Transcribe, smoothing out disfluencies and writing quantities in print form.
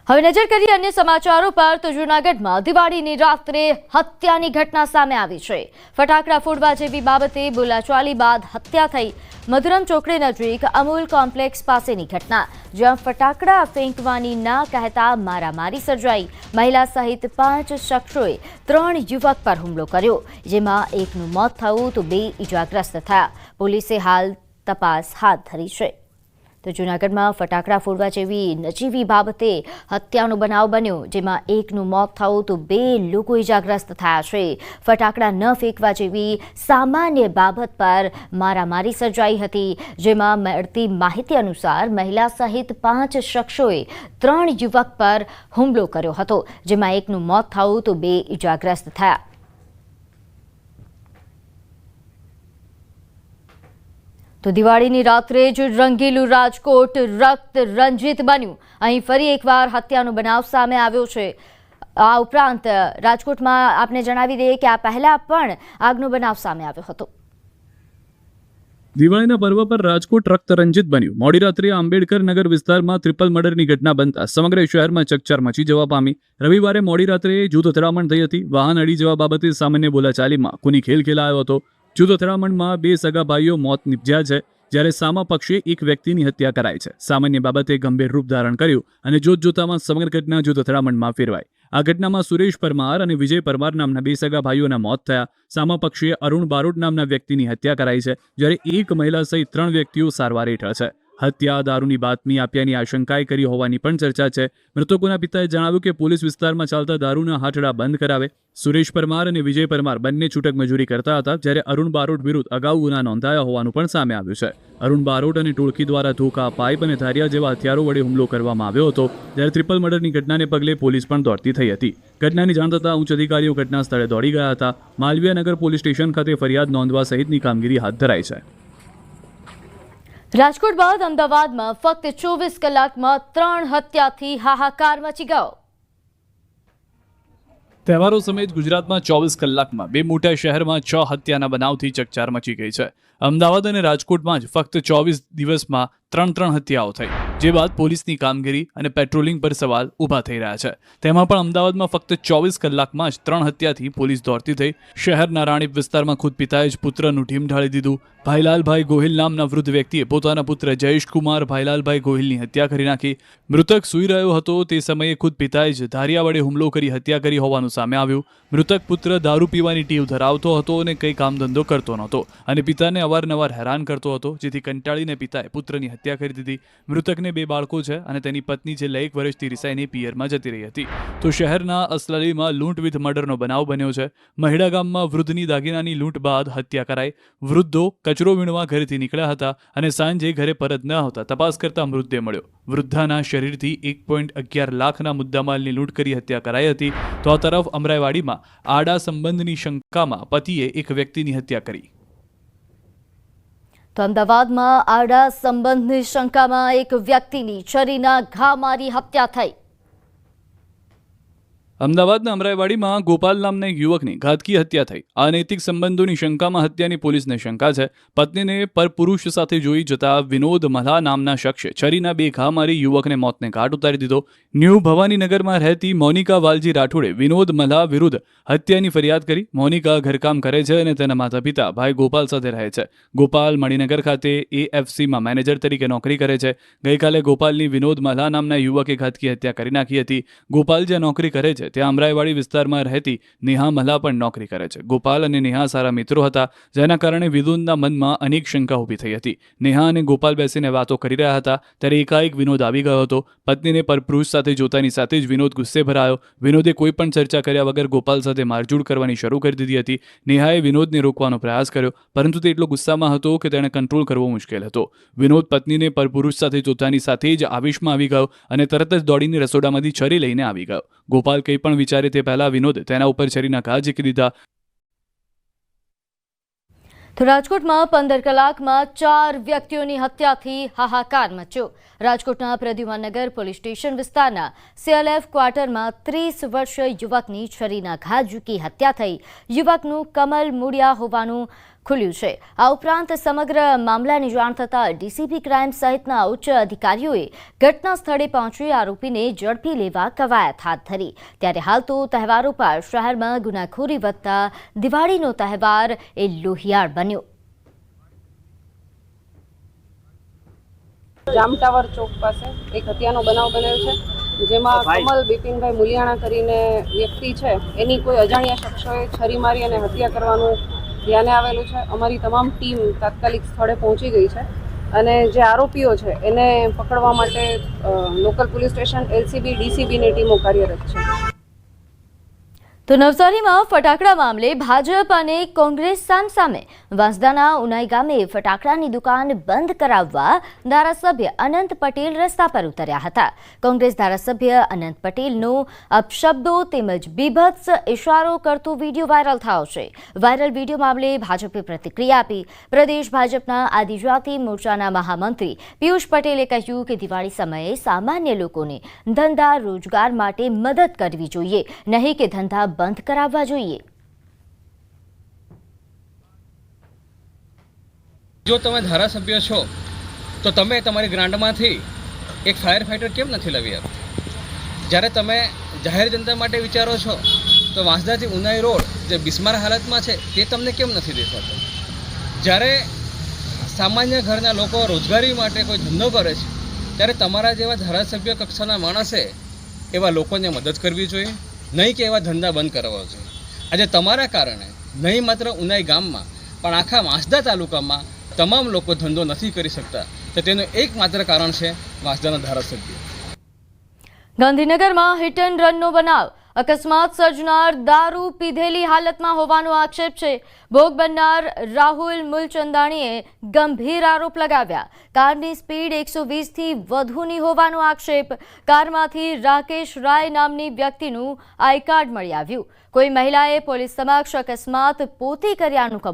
હવે નજર કરીએ અન્ય સમાચારો પર તો જૂનાગઢમાં દિવાળીની રાત્રે હત્યાની ઘટના સામે આવી છે। ફટાકડા ફોડવા જેવી બાબતે બોલાચાલી બાદ હત્યા થઈ। મધુરમ ચોકડી નજીક અમૂલ કોમ્પ્લેક્સ પાસેની ઘટના, જ્યાં ફટાકડા ફેંકવાની ના કહેતા મારામારી સર્જાઈ। મહિલા સહિત 5 શખ્સોએ 3 યુવક પર હુમલો કર્યો, જેમાં એકનું મોત થયું તો 2 ઇજાગ્રસ્ત થયા। પોલીસે હાલ તપાસ હાથ ધરી છે। તો જૂનાગઢમાં ફટાકડા ફોડવા જેવી નજીવી બાબતે હત્યાનો બનાવ બન્યો, જેમાં એકનું મોત થયું તો 2 લોકો ઇજાગ્રસ્ત થયા છે। ફટાકડા ન ફેંકવા જેવી સામાન્ય બાબત પર મારામારી સર્જાઈ હતી, જેમાં મળતી માહિતી અનુસાર મહિલા સહિત 5 શખ્સોએ 3 યુવક પર હુમલો કર્યો હતો, જેમાં એકનું મોત થયું તો 2 ઇજાગ્રસ્ત થયા। તો દિવાળીની રાત્રે જ રંગીલું રાજકોટ રક્ત રંજિત બન્યું। અહીં ફરી એકવાર હત્યાનો બનાવ સામે આવ્યો છે। આ ઉપરાંત રાજકોટમાં આપને જણાવી દઈએ કે આ પહેલા પણ આગનો બનાવ સામે આવ્યો હતો। દિવાળીના પર્વ પર રાજકોટ રક્ત રંજિત બન્યું। મોડી રાત્રે આંબેડકર નગર વિસ્તારમાં ટ્રિપલ મર્ડરની ઘટના બનતા સમગ્ર શહેરમાં ચકચાર મચી જવા પામી। રવિવારે મોડી રાત્રે જૂથ અથડામણ થઈ હતી। વાહન અડી જવા બાબતે સામાન્ય બોલાચાલીમાં ખૂની ખેલ ખેલાયો હતો। જૂથ અથડામણમાં 2 સગા ભાઈઓ મોત નિપજ્યા છે, જ્યારે સામા પક્ષે એક વ્યક્તિની હત્યા કરાઈ છે। સામાન્ય બાબતે ગંભીર રૂપ ધારણ કર્યું અને જોતજોતામાં સમગ્ર ઘટના જૂથ અથડામણમાં ફેરવાઈ। આ ઘટનામાં સુરેશ પરમાર અને વિજય પરમાર નામના 2 સગા ભાઈઓના મોત થયા। સામા પક્ષે અરુણ બારોટ નામના વ્યક્તિની હત્યા કરાઈ છે, જ્યારે એક મહિલા સહિત 3 વ્યક્તિઓ સારવાર હેઠળ છે। હત્યા દારૂની બાતમી આપ્યાની આશંકાએ કરી હોવાની પણ ચર્ચા છે। મૃતકોના પિતાએ જણાવ્યું કે પોલીસ વિસ્તારમાં ચાલતા દારૂના હાટડા બંધ કરાવે। સુરેશ પરમાર અને વિજય પરમાર બંને છૂટક મજૂરી કરતા હતા, જ્યારે અરુણ બારોટ વિરુદ્ધ અગાઉ ગુના નોંધાયા હોવાનું પણ સામે આવ્યું છે। અરુણ બારોટ અને ટોળકી દ્વારા ધોકા, પાઇપ અને ધારિયા જેવા હથિયારો વડે હુમલો કરવામાં આવ્યો હતો, જ્યારે ટ્રિપલ મર્ડરની ઘટનાને પગલે પોલીસ પણ દોડતી થઈ હતી। ઘટનાની જાણ થતાં ઉચ્ચ અધિકારીઓ ઘટના સ્થળે દોડી ગયા હતા। માલવીયાનગર પોલીસ સ્ટેશન ખાતે ફરિયાદ નોંધવા સહિતની કામગીરી હાથ ધરાઈ છે। રાજકોટ બાદ અમદાવાદમાં ફક્ત 24 કલાકમાં 3 હત્યાથી હાહાકાર મચી ગયો। તહેવારો સમેત ગુજરાતમાં 24 કલાકમાં 2 મોટા શહેરમાં 6 હત્યાના બનાવથી ચકચાર મચી ગઈ છે। અમદાવાદ અને રાજકોટમાં જ ફક્ત 24 દિવસમાં 3 હત્યાઓ થઈ, જે બાદ પોલીસની કામગીરી અને પેટ્રોલિંગ પર સવાલ ઊભા થઈ રહ્યા છે। તેમાં પણ અમદાવાદમાં ફક્ત 24 કલાકમાં જ 3 હત્યાથી પોલીસ દોડતી થઈ। શહેરના રાણીપ વિસ્તારમાં ખુદ પિતાએ જ પુત્રનું ઢીમ ઢાળી દીધું। ભાઈલાલભાઈ ગોહિલ નામના વૃદ્ધ વ્યક્તિએ પોતાના પુત્ર જયેશકુમાર ભાઈલાલભાઈ ગોહિલની હત્યા કરી નાખી। મૃતક સૂઈ રહ્યો હતો તે સમયે ખુદ પિતાએ જ ધારિયા વડે હુમલો કરી હત્યા કરી હોવાનું સામે આવ્યું। મૃતક પુત્ર દારૂ પીવાની ટેવ ધરાવતો હતો અને કંઈ કામ ધંધો કરતો નહોતો અને પિતાને અવારનવાર હેરાન કરતો હતો, જેથી કંટાળીને પિતાએ પુત્રની હત્યા કરી દીધી। મૃતકને 2 બાળકો છે અને તેની પત્ની છેલ્લા 1 વર્ષથી રિસાઈને પિયરમાં જતી રહી હતી। તો શહેરના અસલાલીમાં લૂંટ વિથ મર્ડરનો બનાવ બન્યો છે। મહેડા ગામમાં વૃદ્ધની દાગીનાની લૂંટ બાદ હત્યા કરાઈ। વૃદ્ધો કચરો વીણવા ઘરેથી નીકળ્યા હતા અને સાંજે ઘરે પરત ન આવતા તપાસ કરતા મૃતદેહ મળ્યો। વૃદ્ધાના શરીરથી 1.11 લાખના મુદ્દામાલની લૂંટ કરી હત્યા કરાઈ હતી। તો આ તરફ અમરાઈવાડીમાં આડા સંબંધની શંકામાં પતિએ એક વ્યક્તિની હત્યા કરી। તો અમદાવાદમાં આડા સંબંધની શંકામાં એક વ્યક્તિની છરીના ઘા મારી હત્યા થઈ। અમદાવાદના અમરાઈવાડીમાં ગોપાલ નામના એક યુવકની ઘાતકી હત્યા થઈ। અનૈતિક સંબંધોની શંકામાં હત્યાની પોલીસને શંકા છે। પત્નીને પરપુરુષ સાથે જોઈ જતા વિનોદ મલ્હા નામના શખ્સે છરીના 2 ઘા મારી યુવકને મોતને ઘાટ ઉતારી દીધો। ન્યૂ ભવાનીનગરમાં રહેતી મોનિકા વાલજી રાઠોડે વિનોદ મલ્હા વિરુદ્ધ હત્યાની ફરિયાદ કરી। મોનિકા ઘરકામ કરે છે અને તેના માતા પિતા ભાઈ ગોપાલ સાથે રહે છે। ગોપાલ મણિનગર ખાતે AFCમાં મેનેજર તરીકે નોકરી કરે છે। ગઈકાલે ગોપાલની વિનોદ મલ્હા નામના યુવકે ઘાતકી હત્યા કરી નાખી હતી। ગોપાલ જ્યાં નોકરી કરે છે ત્યાં અમરાઈવાડી વિસ્તારમાં રહેતી નેહા મલ્હા પણ નોકરી કરે છે। ગોપાલ અને નેહા સારા મિત્રો હતા, જેના કારણે વિનોદના મનમાં અનેક શંકા ઊભી થઈ હતી। નેહા અને ગોપાલ બેસીને વાતો કરી રહ્યા હતા ત્યારે એકાએક વિનોદ આવી ગયો હતો। પત્નીને પરપુરુષ સાથે જોતાની સાથે જ વિનોદ ગુસ્સે ભરાયો। વિનોદે કોઈ પણ ચર્ચા કર્યા વગર ગોપાલ સાથે મારઝૂડ કરવાની શરૂ કરી દીધી હતી। નેહાએ વિનોદને રોકવાનો પ્રયાસ કર્યો, પરંતુ તે એટલો ગુસ્સામાં હતો કે તેણે કંટ્રોલ કરવો મુશ્કેલ હતો। વિનોદ પત્નીને પરપુરુષ સાથે જોતાની સાથે જ આવેશમાં આવી ગયો અને તરત જ દોડીને રસોડામાંથી છરી લઈને આવી ગયો। ગોપાલ કંઈ પણ વિચારે તે પહેલા વિનોદ તેના ઉપર છરીના ઘા ઝીકી દીધા। તો રાજકોટમાં 15 કલાકમાં 4 વ્યક્તિઓની હત્યાથી હાહાકાર મચ્યો। રાજકોટના પ્રદ્યુમનનગર પોલીસ સ્ટેશન વિસ્તારના CLF ક્વાર્ટરમાં 30 વર્ષીય યુવકની છરીના ઘા ઝૂકી હત્યા થઈ। યુવકનું કમલ મુડિયા હોવાનું ખુલ્યું છે. આ ઉપરાંત સમગ્ર મામલાની જાણ થતાં ડીસીપી ક્રાઇમ સહિતના ઉચ્ચ અધિકારીઓએ ઘટના સ્થળે પહોંચી આરોપીને ઝડપી લેવા કવાયત હાથ ધરી. ત્યારે હાલ તો તહેવારો પર શહેરમાં ગુનાખોરી વધતા દિવાળીનો તહેવાર એ લોહિયાળ બન્યો. જામ ટાવર ચોક પાસે એક હત્યાનો બનાવ બન્યો છે, જેમાં કમલ બિપિનભાઈ મુલિયાણા કરીને વ્યક્તિ છે, એની કોઈ અજાણ્યા શખ્સોએ છરી મારી અને હત્યા કરવાનું ધ્યાને આવેલું છે. અમારી તમામ ટીમ તાત્કાલિક સ્થળે પહોંચી ગઈ છે અને જે આરોપીઓ છે એને પકડવા માટે લોકલ પોલીસ સ્ટેશન, એલસીબી, ડીસીબીની ટીમો કાર્યરત છે. તો નવસારીમાં ફટાકડા મામલે ભાજપ અને કોંગ્રેસ સામસામે. વાંસદાના ઉનાઈ ગામે ફટાકડાની દુકાન બંધ કરાવવા ધારાસભ્ય અનંત પટેલ રસ્તા પર ઉતર્યા હતા. કોંગ્રેસ ધારાસભ્ય અનંત પટેલનો અપશબ્દો તેમજ બીભત્સ ઇશારો કરતો વિડીયો વાયરલ થયો છે. વાયરલ વિડીયો મામલે ભાજપે પ્રતિક્રિયા આપી. પ્રદેશ ભાજપના આદિજાતિ મોરચાના મહામંત્રી પિયુષ પટેલે કહ્યું કે દિવાળી સમયે સામાન્ય લોકોને ધંધા રોજગાર માટે મદદ કરવી જોઈએ, નહીં કે ધંધા બંધ કરાવવા જોઈએ. જો તમે ધારાસભ્ય છો તો તમે તમારી ગ્રાન્ટમાંથી એક ફાયર ફાઇટર કેમ નથી લાવી આપતા? જ્યારે તમે જાહેર જનતા માટે વિચારો છો તો વાંસદાથી ઉનાઈ રોડ જે બિસ્માર હાલતમાં છે તે તમને કેમ નથી દેખાતો? જ્યારે સામાન્ય ઘરના લોકો રોજગારી માટે કોઈ ધંધો કરે છે ત્યારે તમારા જેવા ધારાસભ્ય કક્ષાના માણસે એવા લોકોને મદદ કરવી જોઈએ, નહીં કે એવા ધંધા બંધ કરવા જોઈએ. આજે તમારા કારણે નહીં માત્ર ઉનાઈ ગામમાં પણ આખા વાંસદા તાલુકામાં તમામ લોકો ધંધો નથી કરી શકતા. તો તેનું એકમાત્ર કારણ છે વાંસદાના ધારાસભ્ય. ગાંધીનગરમાં હિટ એન્ડ રનનો બનાવ. અકસ્માત સર્જનાર દારૂ પીધેલી હાલતમાં હોવાનો આક્ષેપ છે. ભોગ બનનાર રાહુલ મુલચંદાણીએ ગંભીર આરોપ લગાવ્યા. કારની સ્પીડ 120થી વધુની હોવાનો આક્ષેપ. કારમાંથી રાકેશ રાય નામની વ્યક્તિનું આઈ કાર્ડ મળી આવ્યું. કોઈ મહિલાએ પોલીસ સમક્ષ અકસ્માત પોતે કર્યાનું